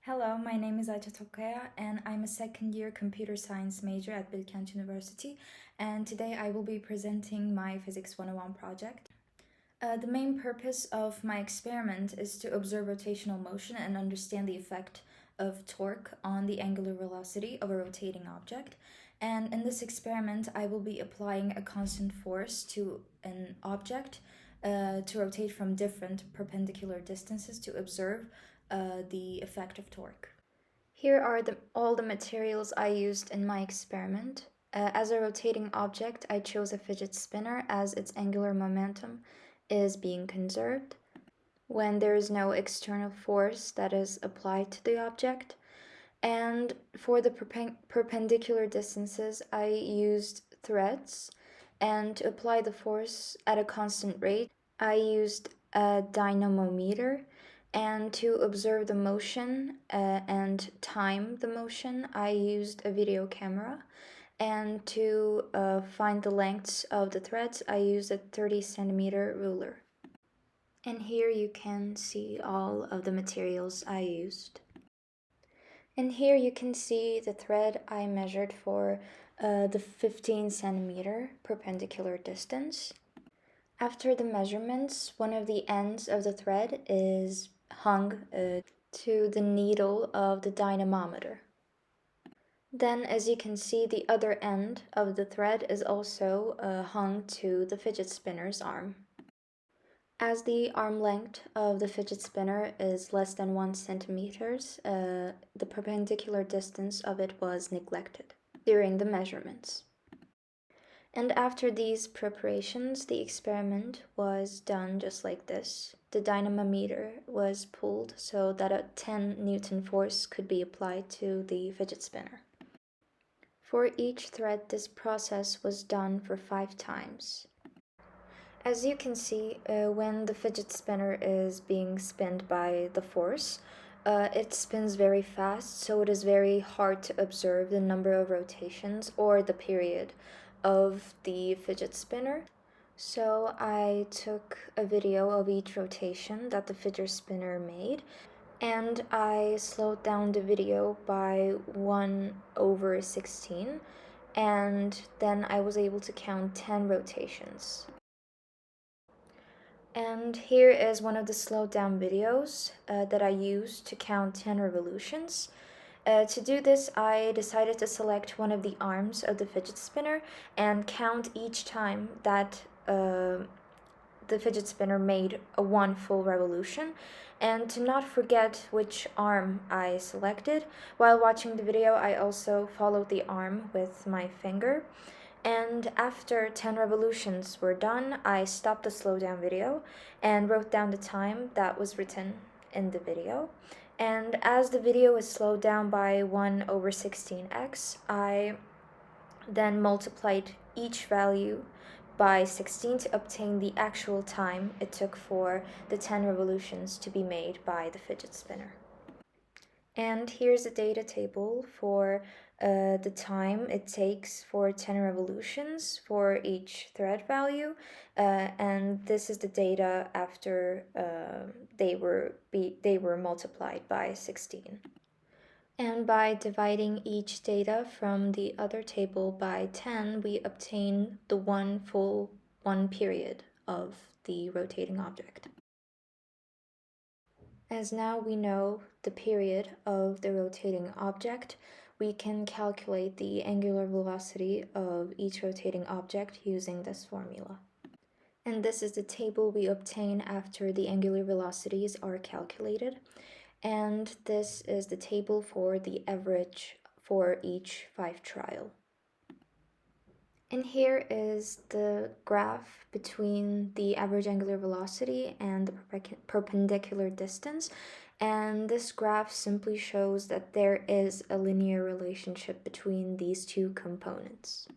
Hello, my name is Ayça Tokaya and I'm a second year computer science major at Bilkent University, and today I will be presenting my Physics 101 project. The main purpose of my experiment is to observe rotational motion and understand the effect of torque on the angular velocity of a rotating object. And in this experiment, I will be applying a constant force to an object to rotate from different perpendicular distances to observe the effect of torque. Here are all the materials I used in my experiment. As a rotating object, I chose a fidget spinner as its angular momentum is being conserved when there is no external force that is applied to the object. And for the perpendicular distances, I used threads, and to apply the force at a constant rate, I used a dynamometer, and to observe the motion and time the motion, I used a video camera. And to find the lengths of the threads, I used a 30 centimeter ruler. And here you can see all of the materials I used. And here you can see the thread I measured for the 15 centimeter perpendicular distance. After the measurements, one of the ends of the thread is hung to the needle of the dynamometer. Then, as you can see, the other end of the thread is also hung to the fidget spinner's arm. As the arm length of the fidget spinner is less than 1 centimeters, the perpendicular distance of it was neglected during the measurements. And after these preparations, the experiment was done just like this. The dynamometer was pulled so that a 10 Newton force could be applied to the fidget spinner. For each thread, this process was done for 5 times. As you can see, when the fidget spinner is being spinned by the force, it spins very fast, so it is very hard to observe the number of rotations or the period of the fidget spinner. So I took a video of each rotation that the fidget spinner made, and I slowed down the video by 1/16, and then I was able to count 10 rotations. And here is one of the slowed down videos that I used to count 10 revolutions. To do this, I decided to select one of the arms of the fidget spinner and count each time that the fidget spinner made one full revolution. And to not forget which arm I selected, while watching the video, I also followed the arm with my finger. And after 10 revolutions were done, I stopped the slowdown video and wrote down the time that was written in the video. And as the video is slowed down by 1/16x, I then multiplied each value by 16 to obtain the actual time it took for the 10 revolutions to be made by the fidget spinner. And here's a data table for the time it takes for 10 revolutions for each thread value, and this is the data after they were multiplied by 16. And by dividing each data from the other table by 10, we obtain the one period of the rotating object. As now we know the period of the rotating object, we can calculate the angular velocity of each rotating object using this formula. And this is the table we obtain after the angular velocities are calculated. And this is the table for the average for each 5 trial. And here is the graph between the average angular velocity and the perpendicular distance. And this graph simply shows that there is a linear relationship between these two components.